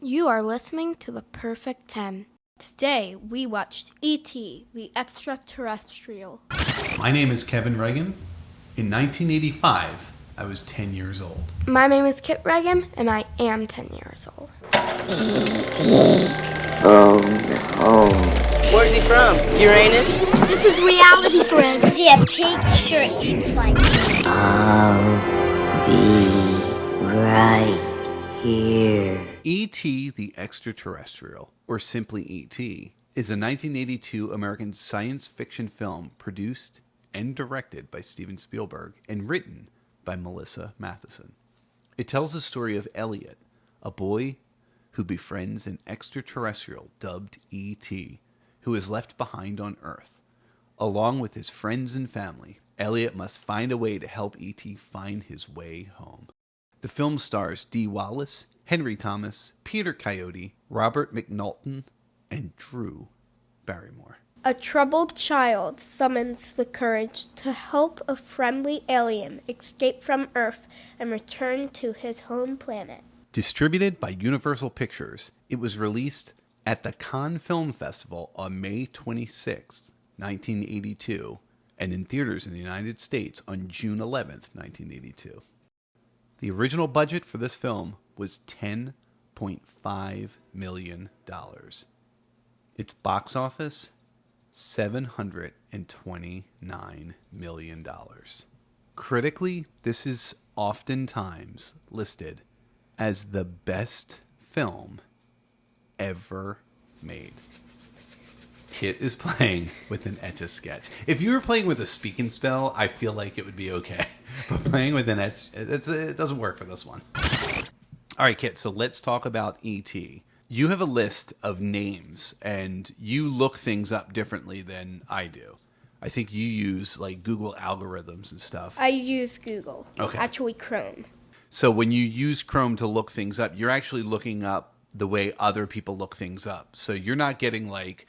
You are listening to The Perfect 10. Today, we watched E.T., the Extra-Terrestrial. My name is Kevin Reagan. In 1985, I was 10 years old. My name is Kit Reagan, and I am 10 years old. E.T. phone home. Where's he from? Uranus? This is reality for him. Is he a pig? Sure eats like me. I'll be right here. E.T. the Extra-Terrestrial, or simply E.T., is a 1982 American science fiction film produced and directed by Steven Spielberg and written by Melissa Mathison. It tells the story of Elliot, a boy who befriends an extraterrestrial dubbed E.T., who is left behind on Earth. Along with his friends and family, Elliot must find a way to help E.T. find his way home. The film stars Dee Wallace, Henry Thomas, Peter Coyote, Robert MacNaughton, and Drew Barrymore. A troubled child summons the courage to help a friendly alien escape from Earth and return to his home planet. Distributed by Universal Pictures, it was released at the Cannes Film Festival on May 26, 1982, and in theaters in the United States on June 11, 1982. The original budget for this film was $10.5 million. Its box office, $729 million. Critically, this is oftentimes listed as the best film ever mmade. Kit is playing with an Etch-a-Sketch. If you were playing with a speak and spell, I feel like it would be okay. But playing with an it doesn't work for this one. All right, Kit, so let's talk about E.T. You have a list of names, and you look things up differently than I do. I think you use, like, Google algorithms and stuff. I use Google. Okay. Actually, Chrome. So when you use Chrome to look things up, you're actually looking up the way other people look things up. So you're not getting, like,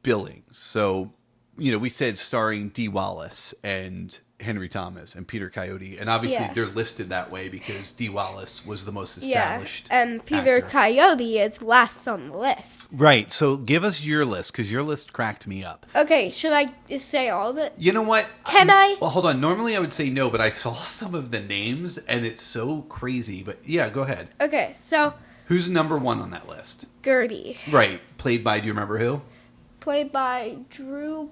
billings. So, you know, we said starring Dee Wallace and Henry Thomas and Peter Coyote, and obviously they're listed that way because Dee Wallace was the most established and Peter actor. Coyote is last on the list. Right, so give us your list, because your list cracked me up. Okay, should I just say all of it? You know what? Can I? Well, hold on. Normally I would say no, but I saw some of the names, and it's so crazy. But yeah, go ahead. Okay, so Who's number one on that list? Gertie, Right, played by, do you remember who? played by Drew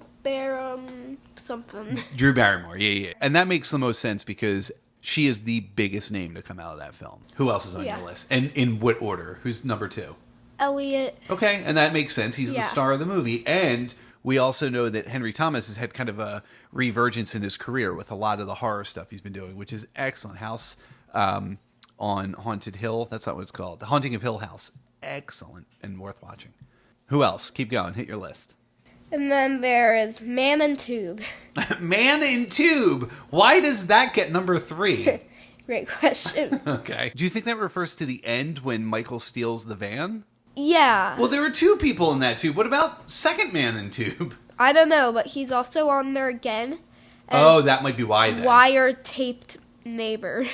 something. Drew Barrymore, yeah. And that makes the most sense because she is the biggest name to come out of that film. Who else is on your list? And in what order? Who's number two? Elliot. Okay, and that makes sense. He's the star of the movie. And we also know that Henry Thomas has had kind of a revergence in his career with a lot of the horror stuff he's been doing, which is excellent. House on Haunted Hill. That's not what it's called. The Haunting of Hill House. Excellent and worth watching. Who else? Keep going. Hit your list. And then there is Man in Tube. Man in Tube. Why does that get number 3? Great question. Okay. Do you think that refers to the end when Michael steals the van? Yeah. Well, there were 2 people in that tube. What about second Man in Tube? I don't know, but he's also on there again. Oh, that might be why then. Wire-taped neighbor.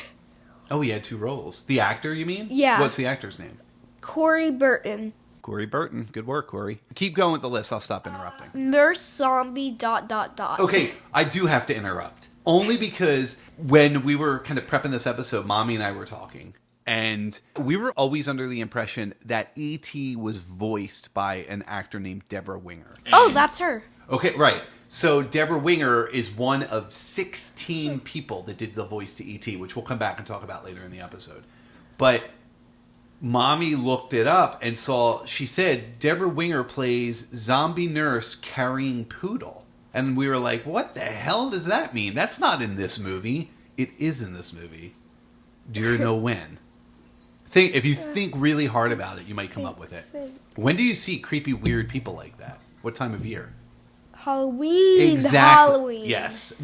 Oh, he had 2 roles. The actor, you mean? Yeah. What's the actor's name? Corey Burton. Corey Burton. Good work, Corey. Keep going with the list. I'll stop interrupting. Nurse Zombie ... Okay, I do have to interrupt. Only because when we were kind of prepping this episode, Mommy and I were talking, and we were always under the impression that E.T. was voiced by an actor named Deborah Winger. Oh, that's her. Okay, right. So Deborah Winger is one of 16 people that did the voice to E.T., which we'll come back and talk about later in the episode. But Mommy looked it up and she said, Deborah Winger plays zombie nurse carrying poodle. And we were like, what the hell does that mean? That's not in this movie. It is in this movie. Do you know when? If you think really hard about it, you might come up with it. When do you see creepy, weird people like that? What time of year? Exactly. Halloween. Yes.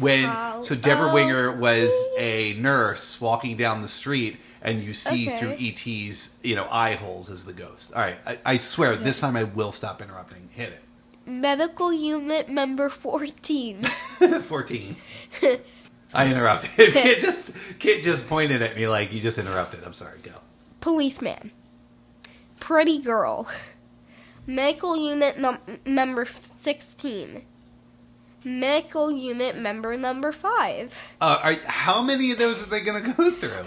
So Deborah Winger was a nurse walking down the street, and you see through E.T.'s, eye holes as the ghost. All right. I swear, this time I will stop interrupting. Hit it. Medical unit member 14. 14. I interrupted. Kit just pointed at me like you just interrupted. I'm sorry. Go. Policeman. Pretty Girl. Medical Unit Member 16. Medical Unit Member number 5. How many of those are they going to go through?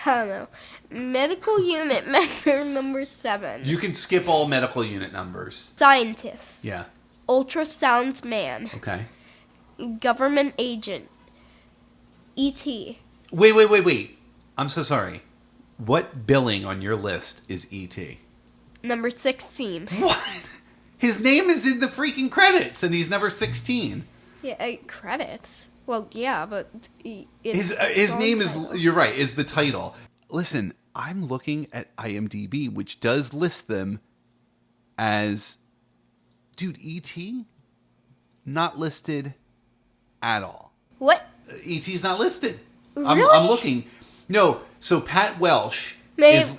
I don't know. Medical Unit Member number 7. You can skip all medical unit numbers. Scientist. Yeah. Ultrasound Man. Okay. Government Agent. E.T. Wait. I'm so sorry. What billing on your list is E.T.? Number 16. What? His name is in the freaking credits, and he's number 16. Yeah, credits. Well, yeah, but His name is, you're right, is the title. Listen, I'm looking at IMDb, which does list them as, dude, E.T. not listed at all. What? E.T.'s not listed. Really? I'm looking. No, so Pat Welsh Maybe, is...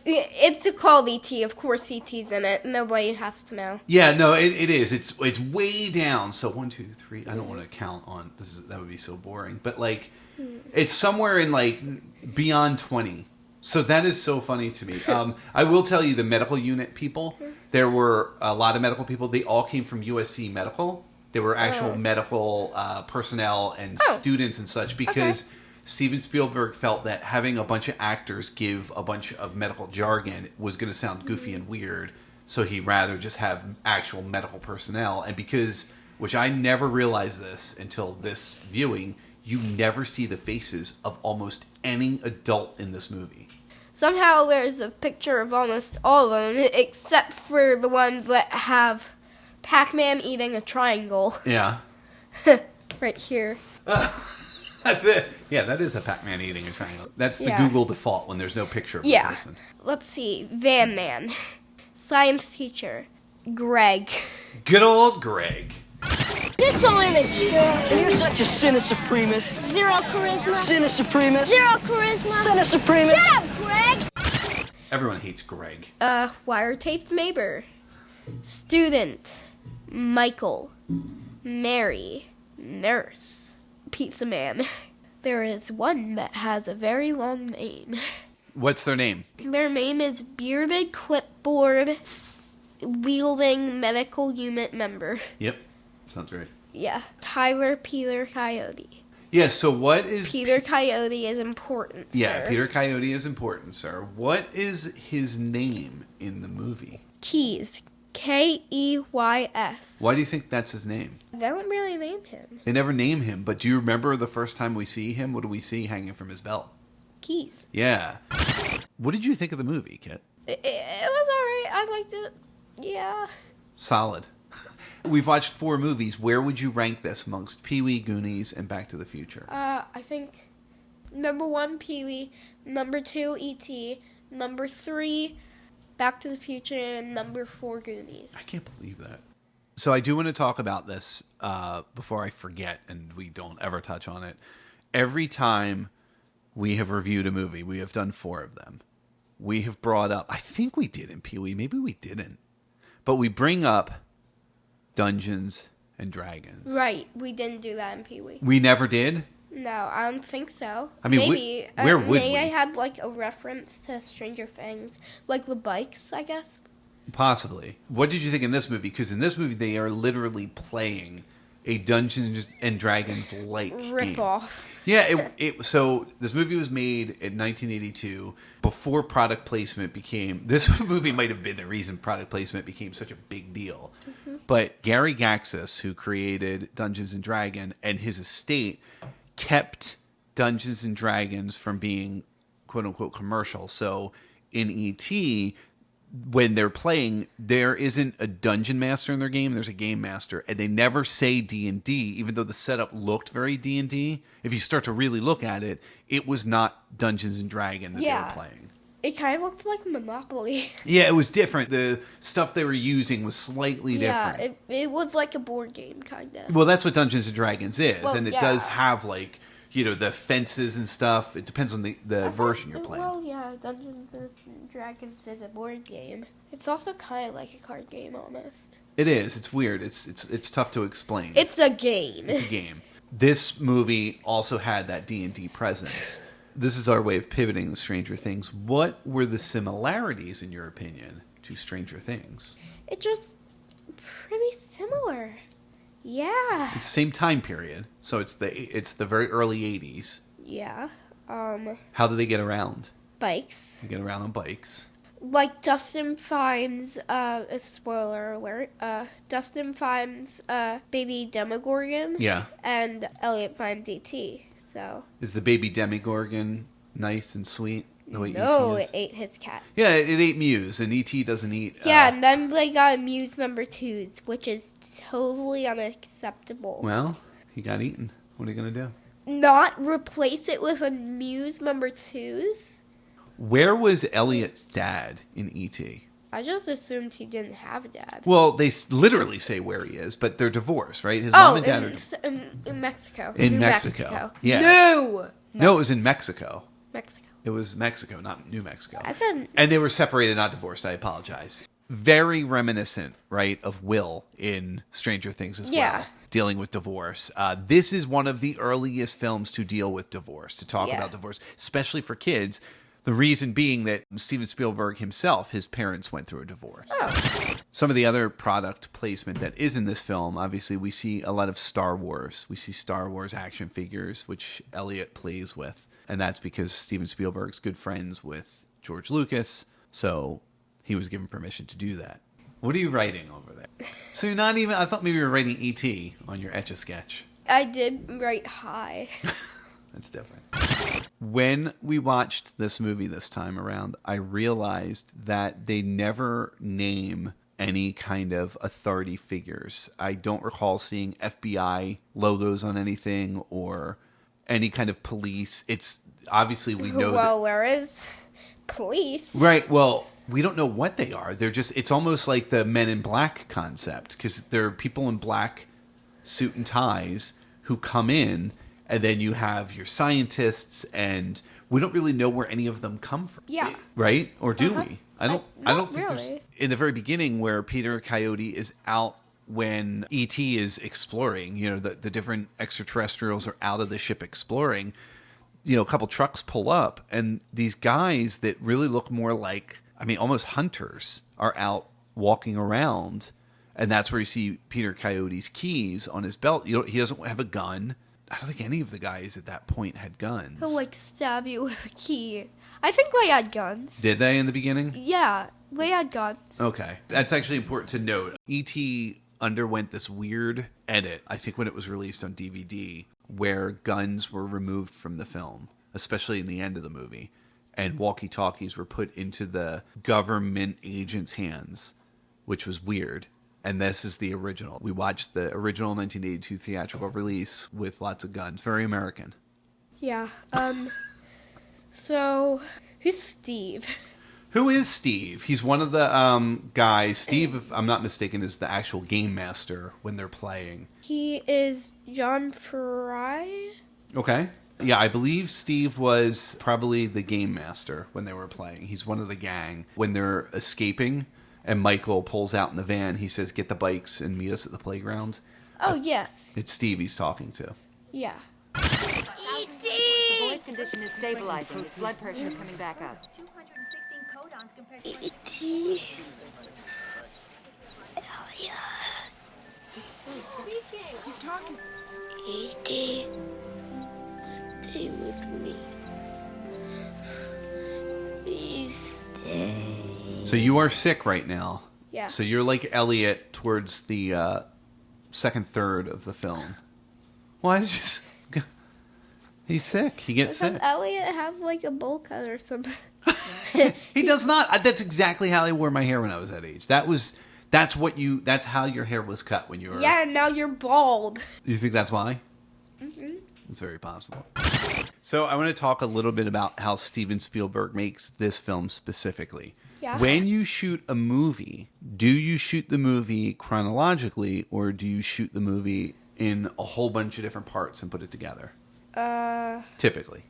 it's called E.T. Of course E.T.'s in it. Nobody has to know. Yeah, no, it is. It's way down. So 1, 2, 3. I don't want to count on this. That would be so boring. But it's somewhere in beyond 20. So that is so funny to me. I will tell you, the medical unit people. There were a lot of medical people. They all came from USC Medical. They were actual medical personnel and students and such because Steven Spielberg felt that having a bunch of actors give a bunch of medical jargon was going to sound goofy and weird. So he'd rather just have actual medical personnel. And because, which I never realized this until this viewing, you never see the faces of almost any adult in this movie. Somehow there's a picture of almost all of them, except for the ones that have Pac-Man eating a triangle. Yeah. Right here. Yeah, that is a Pac-Man eating a triangle. That's the Google default when there's no picture of the person. Let's see. Van Man. Science teacher. Greg. Good old Greg. You're so immature. And you're such a Cintus suprimus. Zero charisma. Cintus suprimus. Zero charisma. Cintus suprimus. Shut up, Greg. Everyone hates Greg. Wiretaped neighbor. Student. Michael. Mary. Nurse. Pizza Man. There is one that has a very long name. What's their name? Their name is Bearded Clipboard Wielding Medical Unit Member. Yep. Sounds right. Yeah. Tyler Peter Coyote. Yeah, so what is... Peter Coyote is important, Yeah, sir. Peter Coyote is important, sir. What is his name in the movie? Keys. Keys. Why do you think that's his name? They don't really name him. They never name him, but do you remember the first time we see him? What do we see hanging from his belt? Keys. Yeah. What did you think of the movie, Kit? It was alright. I liked it. Yeah. Solid. We've watched 4 movies. Where would you rank this amongst Pee-wee, Goonies, and Back to the Future? I think number 1, Pee-wee. Number 2, E.T. Number 3, Back to the Future. And number 4, Goonies. I can't believe that. So I do want to talk about this before I forget, and we don't ever touch on it. Every time we have reviewed a movie, we have done 4 of them. We have brought up, I think we did in Pee-wee, maybe we didn't, but we bring up Dungeons and Dragons. Right. We didn't do that in Pee-wee. We never did? No, I don't think so. I mean, maybe. where would we? I had a reference to Stranger Things. Like the bikes, I guess. Possibly. What did you think in this movie? Because in this movie, they are literally playing a Dungeons and Dragons-like game. Rip-off. Yeah, so this movie was made in 1982 before product placement became... This movie might have been the reason product placement became such a big deal. Mm-hmm. But Gary Gaxis, who created Dungeons and Dragons, and his estate kept Dungeons and Dragons from being quote-unquote commercial. So in E.T., when they're playing, there isn't a dungeon master in their game. There's a game master, and they never say D&D, even though the setup looked very D&D. If you start to really look at it, it was not Dungeons and Dragons that they were playing. It kind of looked like Monopoly. Yeah, it was different. The stuff they were using was slightly different. Yeah, it was like a board game, kind of. Well, that's what Dungeons and Dragons is, well, and it does have, the fences and stuff. It depends on the version you're playing. Well, yeah, Dungeons and Dragons is a board game. It's also kind of like a card game, almost. It is. It's weird. It's tough to explain. It's a game. It's a game. This movie also had that D&D presence. this is our way of pivoting to Stranger Things. What were the similarities, in your opinion, to Stranger Things? It's just pretty similar. Yeah. It's the same time period, so it's the very early 80s. Yeah. How do they get around? Bikes. They get around on bikes. Like Dustin finds, a spoiler alert, Dustin finds baby Demogorgon. Yeah. And Elliot finds E.T., so. Is the baby Demogorgon nice and sweet? The way No, E.T. it is? ate his cat. Yeah, it ate Muse, and E.T. doesn't eat... Yeah, and then they got Muse number 2s, which is totally unacceptable. Well, he got eaten. What are you going to do? Not replace it with a Muse number 2s? Where was Elliot's dad in E.T.? I just assumed he didn't have a dad. Well, they literally say where he is, but they're divorced, right? His mom and dad are... in Mexico. In New Mexico. Yeah. No, it was in Mexico. Mexico. It was Mexico, not New Mexico. I said... And they were separated, not divorced. I apologize. Very reminiscent, right, of Will in Stranger Things as well, dealing with divorce. This is one of the earliest films to deal with divorce, to talk about divorce, especially for kids. The reason being that Steven Spielberg himself, his parents went through a divorce. Oh. Some of the other product placement that is in this film, obviously, we see a lot of Star Wars. We see Star Wars action figures, which Elliot plays with. And that's because Steven Spielberg's good friends with George Lucas, so he was given permission to do that. What are you writing over there? So you're not even... I thought maybe you were writing E.T. on your Etch-a-Sketch. I did write hi. That's different. When we watched this movie this time around, I realized that they never name any kind of authority figures. I don't recall seeing FBI logos on anything or any kind of police. It's obviously we know. Well, where is police? Right. Well, we don't know what they are. They're just. It's almost like the Men in Black concept because there are people in black suit and ties who come in. And then you have your scientists, and we don't really know where any of them come from. Yeah. Right? Or do we? I don't think really. there's... In the very beginning where Peter Coyote is out when E.T. is exploring, you know, the different extraterrestrials are out of the ship exploring, you know, a couple trucks pull up, and these guys that really look more like, I mean, almost hunters are out walking around, and that's where you see Peter Coyote's keys on his belt. You know, he doesn't have a gun. I don't think any of the guys at that point had guns. He'll, like, stab you with a key. I think they had guns. Did they in the beginning? Yeah, they had guns. Okay. That's actually important to note. E.T. underwent this weird edit, I think when it was released on DVD, where guns were removed from the film, especially in the end of the movie, and walkie-talkies were put into the government agent's hands, which was weird. And this is the original. We watched the original 1982 theatrical release with lots of guns. Very American. Yeah. So, who's Steve? Who is Steve? He's one of the guys. Steve, if I'm not mistaken, is the actual game master when they're playing. He is John Fry. Okay. Yeah, I believe Steve was probably the game master when they were playing. He's one of the gang. When they're escaping... And Michael pulls out in the van. He says, get the bikes and meet us at the playground. Oh, yes. It's Steve he's talking to. Yeah. E.T. The boy's condition is stabilizing. His blood pressure is coming back up. E.T. Elliot. He's talking. E.T. Stay with me. Please stay. So you are sick right now. Yeah. So you're like Elliot towards the second third of the film. Why did you... He's sick. He gets Does sick. Elliot have, like, a bowl cut or something? He does not. That's exactly how I wore my hair when I was that age. That's how your hair was cut when you were... Yeah, and now you're bald. You think that's why? Mm-hmm. It's very possible. So I want to talk a little bit about how Steven Spielberg makes this film specifically. Yeah. When you shoot a movie, do you shoot the movie chronologically or do you shoot the movie in a whole bunch of different parts and put it together? Typically.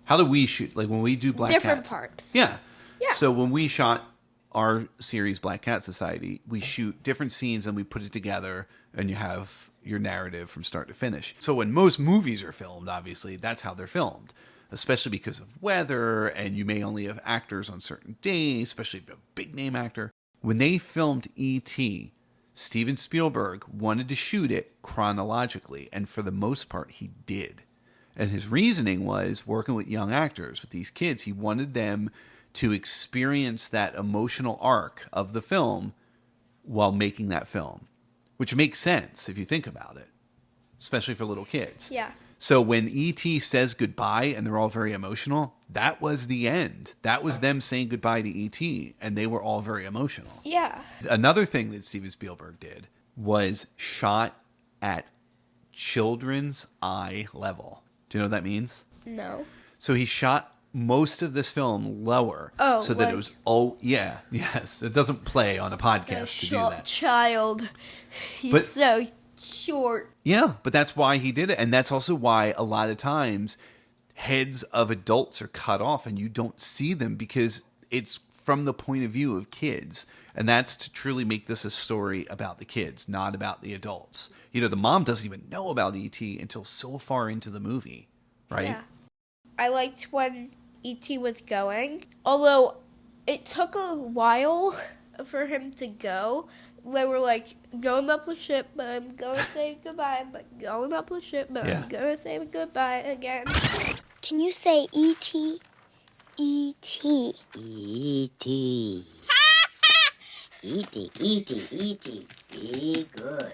How do we shoot? Like when we do Black different Cats. parts. Yeah. Yeah. So when we shot our series Black Cat Society, we shoot different scenes and we put it together and you have your narrative from start to finish. So when most movies are filmed, obviously, that's how they're filmed. especially because of weather, and you may only have actors on certain days, especially if you're a big name actor. When they filmed E.T., Steven Spielberg wanted to shoot it chronologically, and for the most part, he did. And his reasoning was, working with young actors, with these kids, he wanted them to experience that emotional arc of the film while making that film, which makes sense if you think about it, especially for little kids. Yeah. So when E.T. says goodbye and they're all very emotional, that was the end. That was them saying goodbye to E.T., and they were all very emotional. Yeah. Another thing that Steven Spielberg did was shot at children's eye level. Do you know what that means? No. So he shot most of this film lower, so that it was yes. It doesn't play on a podcast to do that. Child, he's But- so short. Yeah, but that's why he did it, and that's also why a lot of times heads of adults are cut off, and you don't see them because it's from the point of view of kids, and that's to truly make this a story about the kids, not about the adults. You know, the mom doesn't even know about E.T. until so far into the movie, right? Yeah. I liked when E.T. was going, although it took a while for him to go. They were like, going up the ship, but I'm going to say goodbye, but going up the ship, but I'm going to say goodbye again. Can you say E.T.? E.T. E.T. E.T. E.T. E.T. Be good.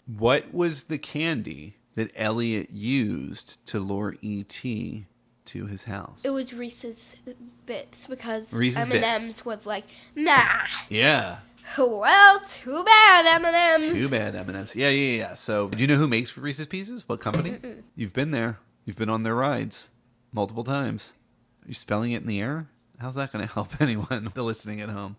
What was the candy that Elliot used to lure E.T. to his house? It was Reese's Bits, because Reese's M&Ms Bits. was like, nah. Yeah. Well, too bad, M&Ms. Too bad, M&Ms. Yeah. So, do you know who makes Reese's Pieces? What company? Mm-mm. You've been there. You've been on their rides multiple times. Are you spelling it in the air? How's that going to help anyone listening at home?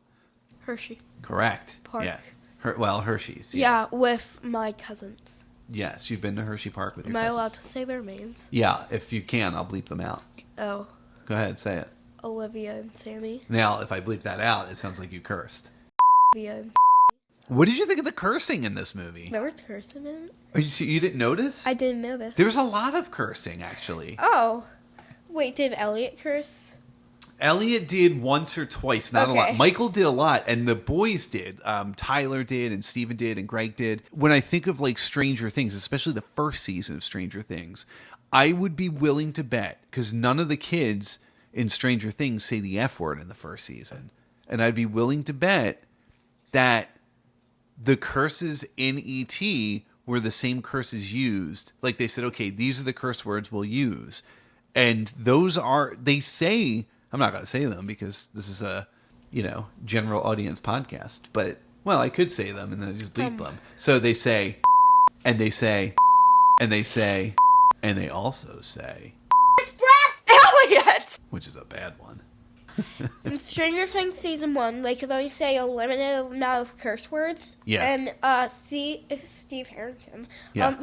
Hershey. Correct. Park. Yeah. Hershey's. Yeah, with my cousins. Yes, you've been to Hershey Park with your Am I cousins. allowed to say their names? Yeah, if you can, I'll bleep them out. Oh, Go ahead, say it. Olivia and Sammy. Now, if I bleep that out, it sounds like you cursed. Olivia and What did you think of the cursing in this movie? There was cursing in it? Oh, you didn't notice? I didn't know this. There's a lot of cursing, actually. Oh. Wait, did Elliot curse? Elliot did once or twice, not a lot. Okay. Michael did a lot, and the boys did. Tyler did, and Steven did, and Greg did. When I think of like Stranger Things, especially the first season of Stranger Things, I would be willing to bet, because none of the kids in Stranger Things say the F word in the first season, and I'd be willing to bet that the curses in E.T. were the same curses used. Like they said, okay, these are the curse words we'll use. And those are, they say, I'm not going to say them because this is a, general audience podcast. But, well, I could say them and then I just bleep them. So they say, and they say, and they say, and they also say, Elliot! which is a bad one. In Stranger Things Season 1, they could only say a limited amount of curse words. Yeah. And Steve Harrington. Yeah.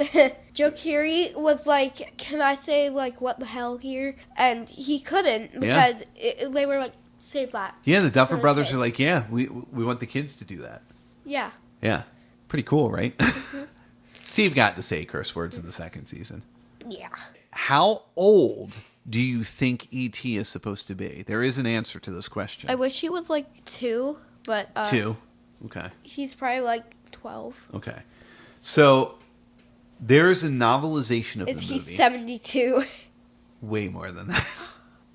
Joe Keery was like, can I say, like, what the hell here? And he couldn't because they were like, say that. Yeah, the Duffer For the Brothers kids. are like, yeah, we want the kids to do that. Yeah. Yeah. Pretty cool, right? Steve got to say curse words in the second season. Yeah. How old do you think E.T. is supposed to be? There is an answer to this question. I wish he was like 2, but 2. Okay. he's probably like 12. Okay. So there's a novelization of Is the he movie. 72? Way more than that.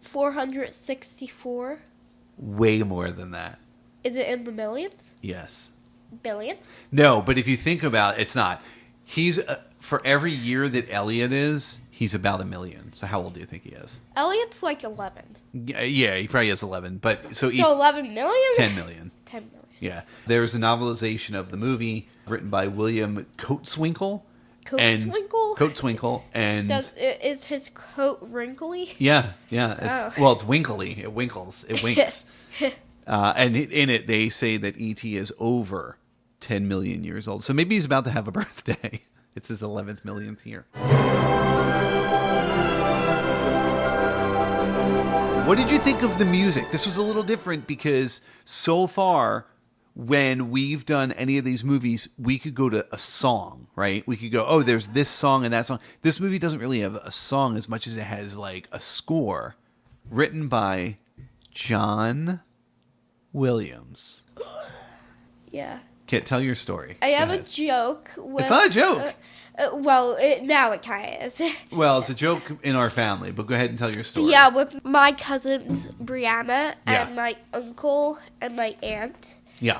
464? Way more than that. Is it in the millions? Yes. Billions? No, but if you think about it, it's not. He's for every year that Elliot is, he's about 1 million. So how old do you think he is? Elliot's like 11. Yeah, he probably is 11. But so 11 million? 10 million. 10 million. Yeah. There's a novelization of the movie written by William Coatswinkle. Coatswinkle? And Is his coat wrinkly? yeah. It's it's winkly. It winkles. It winks. And in it, they say that E.T. is over 10 million years old. So maybe he's about to have a birthday. It's his 11th millionth year. What did you think of the music? This was a little different because so far when we've done any of these movies, we could go to a song, right? We could go, oh, there's this song and that song. This movie doesn't really have a song as much as it has like a score written by John Williams. Yeah. Kit, tell your story. I have Go a ahead. joke. With, It's not a joke. Now it kind of is. Well, it's a joke in our family, but go ahead and tell your story. Yeah, with my cousins Brianna Yeah. and my uncle and my aunt. Yeah.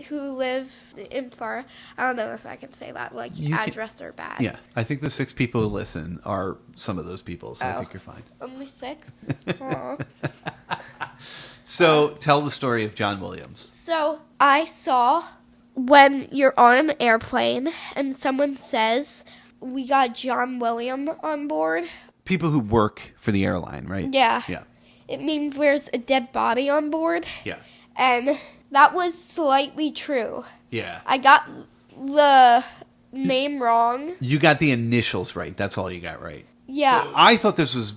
Who live in Florida. I don't know if I can say that, like, You can- address or bad. Yeah. I think the 6 people who listen are some of those people, so I Oh. think you're fine. Only 6? Aw. So tell the story of John Williams. So, I saw when you're on an airplane and someone says, we got John William on board. People who work for the airline, right? Yeah. Yeah. It means there's a dead body on board. Yeah. And that was slightly true. Yeah. I got the name wrong. You got the initials right. That's all you got right. Yeah. I thought this was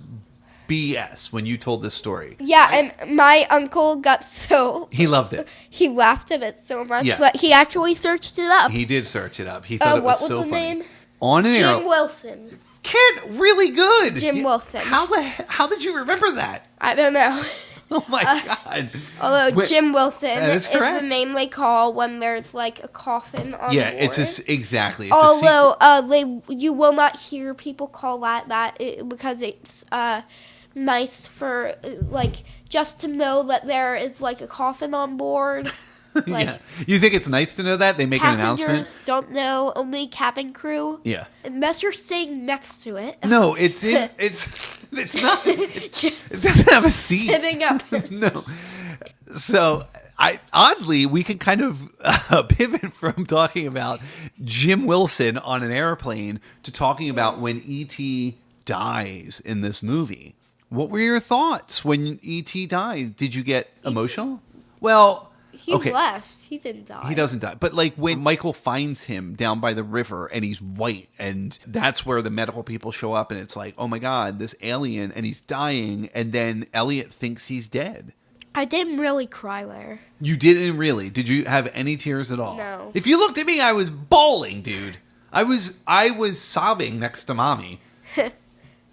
BS when you told this story. Yeah, and my uncle got so... He loved it. He laughed at it so much, Yeah. but he actually searched it up. He did search it up. He thought it what was was so the funny. name? On an Jim air. Wilson. Kid, really good. Jim Wilson. How did you remember that? I don't know. Oh my god. Although Wait, Jim Wilson that is is correct. the name they call when there's like a coffin on Yeah, board. it's exactly. It's Although you will not hear people call that because it's nice for like just to know that there is like a coffin on board. Like, yeah. You think it's nice to know that? They make an announcement? passengers don't know, only cabin crew. Yeah. Unless you're sitting next to it. No, it's not. It Just doesn't have a seat. sitting up. No. So, oddly, we can kind of pivot from talking about Jim Wilson on an airplane to talking about when E.T. dies in this movie. What were your thoughts when E.T. died? Did you get emotional? Well, He okay. left. He didn't die. He doesn't die. But like when Michael finds him down by the river and he's white, and that's where the medical people show up, and it's like, oh my God, this alien, and he's dying, and then Elliot thinks he's dead. I didn't really cry there. You didn't really? Did you have any tears at all? No. If you looked at me, I was bawling, dude. I was sobbing next to mommy.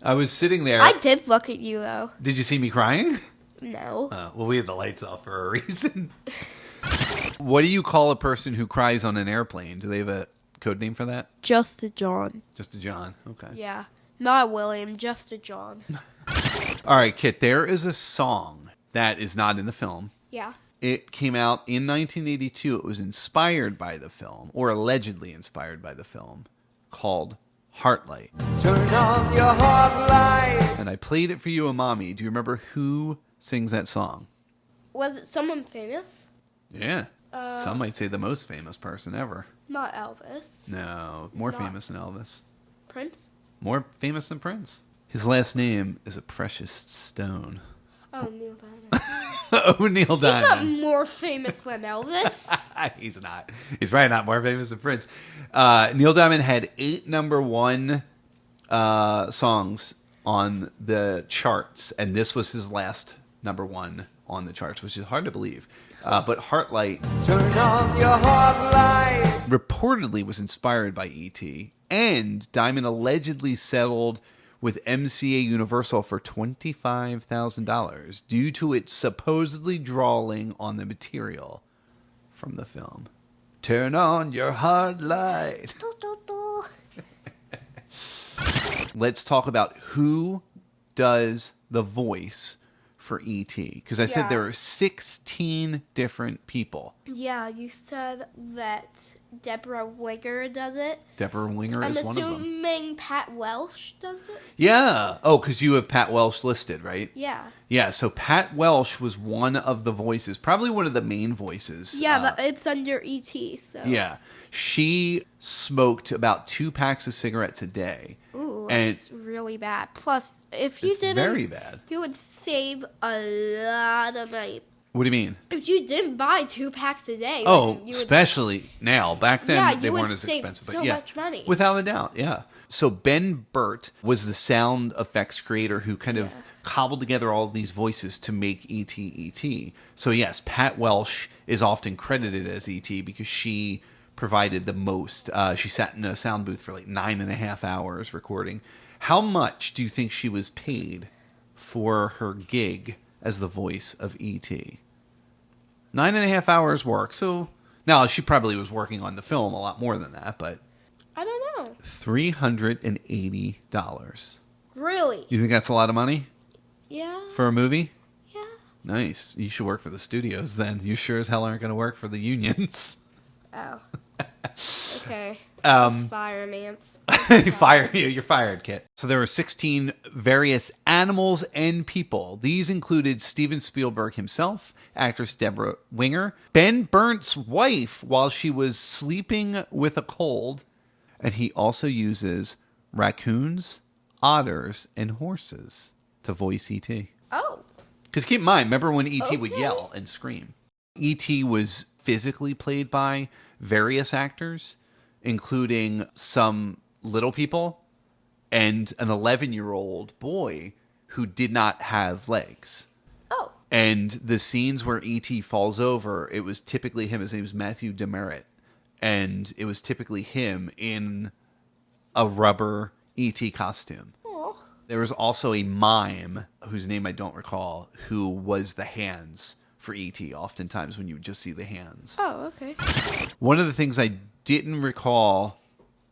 I was sitting there. I did look at you though. Did you see me crying? No. Well, we had the lights off for a reason. What do you call a person who cries on an airplane? Do they have a code name for that? Just a John. Just a John. Okay. Yeah. Not William, just a John. All right, Kit, there is a song that is not in the film. Yeah. It came out in 1982. It was inspired by the film, or allegedly inspired by the film, called Heartlight. Turn on your heart light. And I played it for you and Mommy. Do you remember who sings that song? Was it someone famous? Yeah. Some might say the most famous person ever. Not Elvis. No, more Not- famous than Elvis. Prince? More famous than Prince. His last name is a precious stone. Oh, Neil Diamond. Oh, Neil He's not Diamond. more famous than Elvis. He's not. He's probably not more famous than Prince. Neil Diamond had 8 number 1 songs on the charts, and this was his last number 1 on the charts, which is hard to believe. But Heartlight Turn on your heart light. reportedly was inspired by E.T., and Diamond allegedly settled with MCA Universal for $25,000 due to it supposedly drawing on the material from the film. Turn on your heart light. Let's talk about who does the voice for E.T. Because I said Yeah. there are 16 different people. Yeah, you said that Deborah Winger does it. Deborah Winger I'm is one of them. assuming Pat Welsh does it. Yeah. Oh, because you have Pat Welsh listed, right? Yeah. Yeah, so Pat Welsh was one of the voices, probably one of the main voices. Yeah, but it's under E.T., so. Yeah. She smoked about 2 packs of cigarettes a day. Ooh, And that's really bad. Plus, if you it's didn't, very bad. you would save a lot of money. What do you mean? If you didn't buy 2 packs a day, Oh, you would, especially now. Back then, yeah, they you weren't would as save expensive. so But yeah, much money. without a doubt, yeah. So Ben Burt was the sound effects creator who kind of cobbled together all of these voices to make E.T. E.T. So yes, Pat Welsh is often credited as E.T. because she provided the most. She sat in a sound booth for like 9.5 hours recording. How much do you think she was paid for her gig as the voice of E.T.? 9.5 hours work. So now she probably was working on the film a lot more than that, but I don't know. $380. Really? You think that's a lot of money Yeah. for a movie? Yeah. Nice. You should work for the studios then. You sure as hell aren't going to work for the unions. Oh. Okay. Just fire me. Fire you. You're fired, Kit. So there were 16 various animals and people. These included Steven Spielberg himself, actress Deborah Winger, Ben Burnt's wife while she was sleeping with a cold, and he also uses raccoons, otters, and horses to voice E.T. Oh. Because keep in mind, remember when E.T. would Okay. yell and scream? E.T. was physically played by various actors, including some little people and an 11-year-old boy who did not have legs. Oh. And the scenes where E.T. falls over, it was typically him. His name was Matthew Demerit. And it was typically him in a rubber E.T. costume. Oh. There was also a mime, whose name I don't recall, who was the hands for E.T. oftentimes when you would just see the hands. Oh, okay. One of the things I didn't recall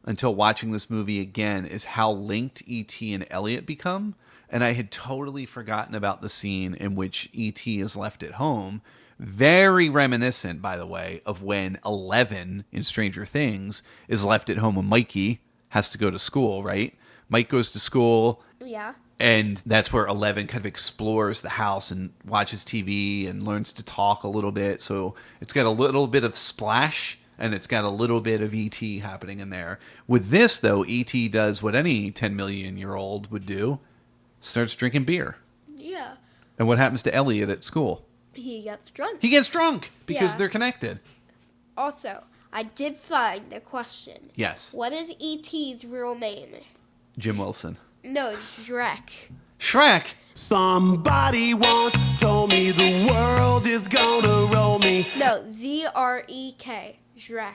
until watching this movie again is how linked E.T. and Elliot become. And I had totally forgotten about the scene in which E.T. is left at home. Very reminiscent, by the way, of when Eleven in Stranger Things is left at home when Mikey has to go to school, right? Mike goes to school. Yeah. And that's where Eleven kind of explores the house and watches TV and learns to talk a little bit. So it's got a little bit of Splash and it's got a little bit of E.T. happening in there. With this, though, E.T. does what any 10-million-year-old would do. Starts drinking beer. Yeah. And what happens to Elliot at school? He gets drunk. He gets drunk because Yeah. they're connected. Also, I did find the question. Yes. What is E.T.'s real name? Jim Wilson. No, Shrek. Shrek. Somebody once told me the world is gonna roll me. No, Z-R-E-K. Shrek.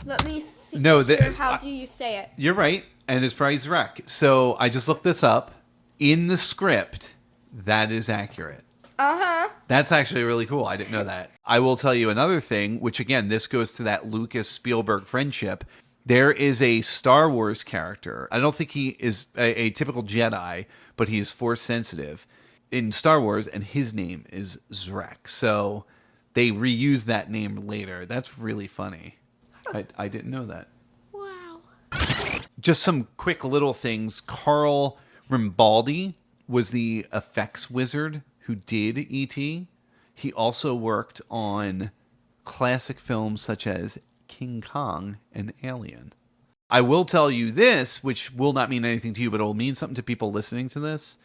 Let me see. No, how do you say it? You're right. And it's probably Shrek. So I just looked this up. In the script, that is accurate. Uh-huh. That's actually really cool. I didn't know that. I will tell you another thing, which again, this goes to that Lucas-Spielberg friendship. There is a Star Wars character. I don't think he is a typical Jedi, but he is Force sensitive in Star Wars, and his name is Zrek. So they reuse that name later. That's really funny. I didn't know that. Wow. Just some quick little things. Carl Rimbaldi was the effects wizard who did E.T. He also worked on classic films such as King Kong and Alien. I will tell you this, which will not mean anything to you, but it will mean something to people listening to this.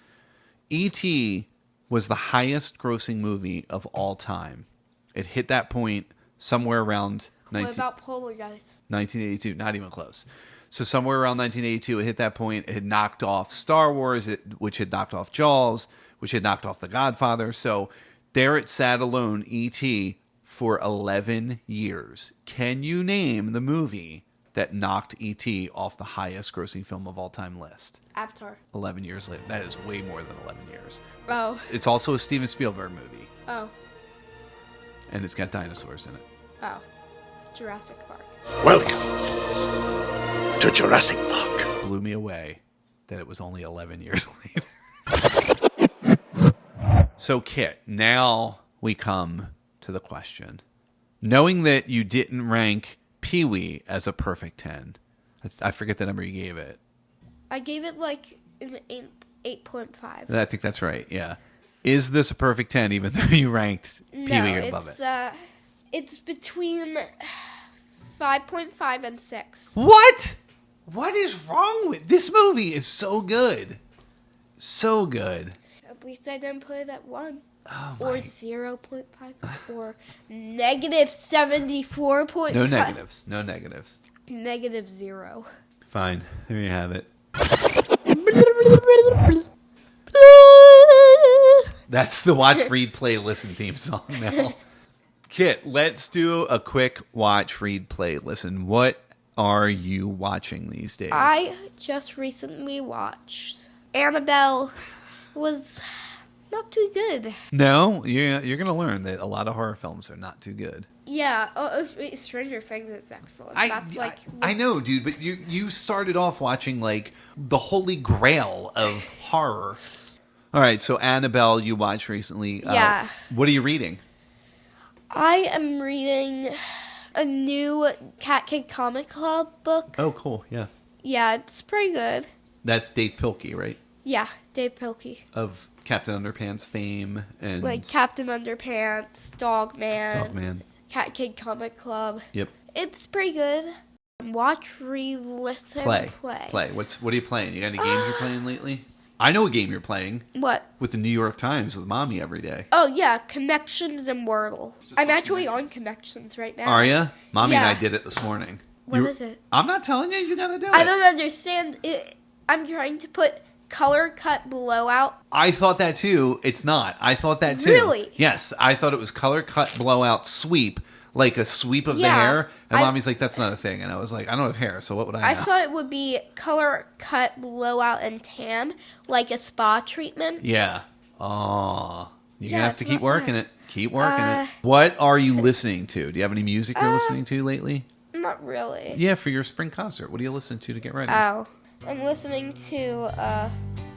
E.T. was the highest grossing movie of all time. It hit that point somewhere around What about Poltergeist? 1982, not even close. So somewhere around 1982, it hit that point. It had knocked off Star Wars, which had knocked off Jaws, which had knocked off The Godfather. So there it sat alone, E.T., for 11 years. Can you name the movie that knocked E.T. off the highest grossing film of all time list? Avatar. 11 years later. That is way more than 11 years. Oh. It's also a Steven Spielberg movie, Oh. and it's got dinosaurs in it. Oh. Jurassic Park. Welcome to Jurassic Park. Blew me away that it was only 11 years later. So, Kit, now we come to the question. Knowing that you didn't rank Pee-wee as a perfect 10, I forget the number you gave it. I gave it like an 8.5. I think that's right, yeah. Is this a perfect 10 even though you ranked Pee-wee above it? It's between 5.5 and 6. What? What is wrong with this movie? Is so good. So good. At least I didn't put it at 1. or 0.5 or negative 74.5. No negatives. No negatives. Negative 0. Fine. There you have it. That's the watch, read, play, listen theme song now. Kit, let's do a quick watch, read, play, listen. What are you watching these days? I just recently watched Annabelle. Was not too good. No, you're going to learn that a lot of horror films are not too good. Yeah, Stranger Things is excellent. I know, dude, but you started off watching like the holy grail of horror. All right, so Annabelle you watched recently. Yeah. What are you reading? I am reading a new Cat Kid Comic Club book. Oh, cool, yeah. Yeah, it's pretty good. That's Dave Pilkey, right? Yeah, Dave Pilkey. Of Captain Underpants fame and... Like Captain Underpants, Dogman. Cat Kid Comic Club. Yep. It's pretty good. Watch, read, listen, play. What are you playing? You got any games you're playing lately? I know a game you're playing. What? With the New York Times with Mommy every day. Oh, yeah, Connections and Wordle. I'm actually on Connections right now. Are you? Mommy and Yeah. I did it this morning. What is it? I'm not telling you. You got to do it. I don't understand it. I'm trying to put color cut blowout. I thought that too. It's not. I thought that too. Really? Yes. I thought it was color cut blowout sweep. Like a sweep of the hair. And Mommy's like, that's not a thing. And I was like, I don't have hair, so what would I know? I thought it would be color cut blowout and tan, like a spa treatment. Yeah. Oh. You're going to have to it's keep not working that. it. Keep working it. What are you listening to? Do you have any music you're listening to lately? Not really. Yeah, for your spring concert. What do you listen to get ready? Oh. I'm listening to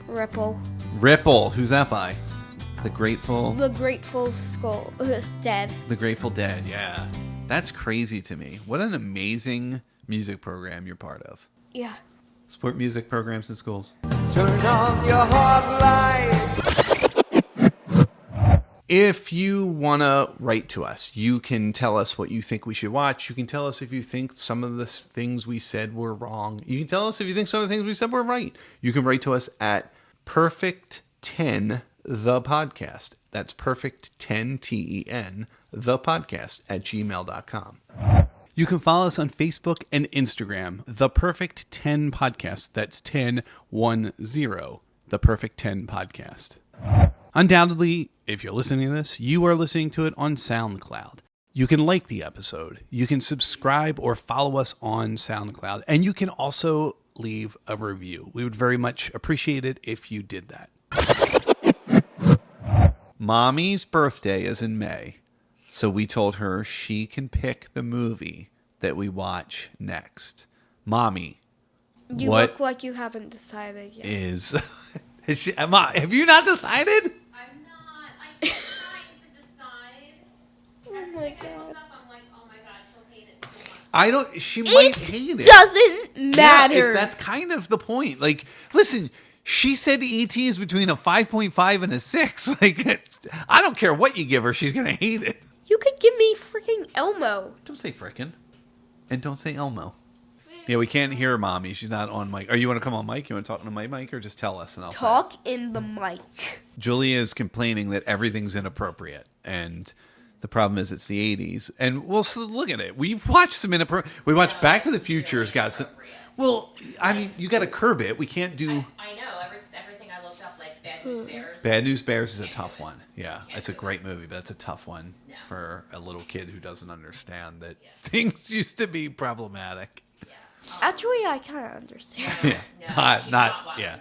Ripple. Ripple. Who's that by? The Grateful... The Grateful Skull. Dead. The Grateful Dead, yeah. That's crazy to me. What an amazing music program you're part of. Yeah. Support music programs in schools. Turn on your hot lights. If you want to write to us, you can tell us what you think we should watch. You can tell us if you think some of the things we said were wrong. You can tell us if you think some of the things we said were right. You can write to us at Perfect10 The Podcast. That's Perfect10 TEN The Podcast at gmail.com. You can follow us on Facebook and Instagram, The Perfect 10 Podcast. That's 1010, The Perfect 10 Podcast. Undoubtedly, if you're listening to this, you are listening to it on SoundCloud. You can like the episode. You can subscribe or follow us on SoundCloud. And you can also leave a review. We would very much appreciate it if you did that. Mommy's birthday is in May, so we told her she can pick the movie that we watch next. Mommy, You what look like you haven't decided yet. have you not decided? I'm not. I'm trying to decide. Oh my god. I'm like, oh my god, she'll hate it so much. She might hate it. Doesn't matter. That's kind of the point. Like, listen, she said E.T. is between a 5.5 and a 6. Like, I don't care what you give her, she's going to hate it. You could give me freaking Elmo. Don't say frickin'. And don't say Elmo. Yeah, we can't hear Mommy. She's not on mic. Are you want to come on mic? You want to talk to my mic or just tell us and I'll Talk in the mic. Julia is complaining that everything's inappropriate. And the problem is it's the 80s. And well, so look at it. We've watched some inappropriate. We watched Back to the Future's got some. Well, I mean, you got to curb it. We can't do. I know. Everything I looked up, like Bad News Bears. Bad News Bears is a tough one. Yeah, it's a great movie, but it's a tough one for a little kid who doesn't understand that things used to be problematic. Actually, I kind of understand. Yeah, not yeah.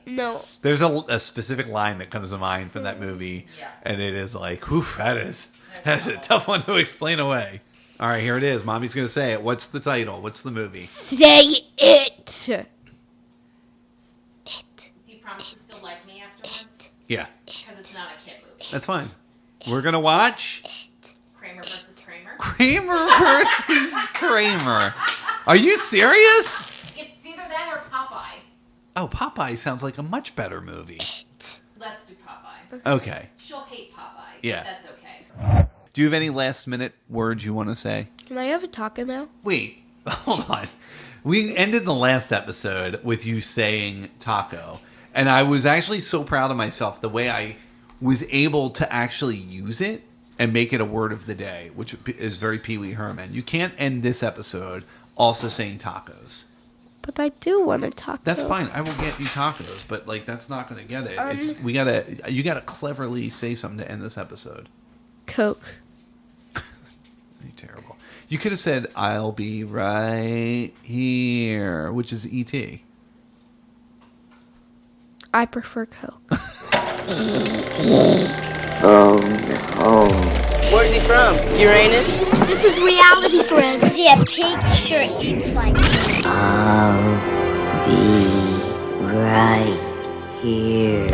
No. There's a specific line that comes to mind from that movie, and it is like, "Oof, that is a tough one to explain away." All right, here it is. Mommy's gonna say it. What's the title? What's the movie? Say it. Do you promise to still like me afterwards? Yeah, Because it's not a kid movie. that's fine. We're gonna watch Kramer versus Kramer. Kramer versus Kramer. Are you serious? It's either that or Popeye. Oh, Popeye sounds like a much better movie. Let's do Popeye. Okay. She'll hate Popeye. Yeah. But that's okay. Do you have any last minute words you want to say? Can I have a taco now? Wait, hold on. We ended the last episode with you saying taco. And I was actually so proud of myself the way I was able to actually use it and make it a word of the day, which is very Pee Wee Herman. You can't end this episode also saying tacos. But I do want a taco. That's fine. I will get you tacos, but like that's not going to get it. You gotta cleverly say something to end this episode. Coke. You're terrible. You could have said, "I'll be right here," which is E.T. I prefer Coke. E.T. phone home. Where's he from? Uranus? This is reality, Fred. Is he a pig? He sure eats like me. I'll be right here.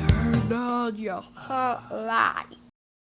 Turn on your hot light.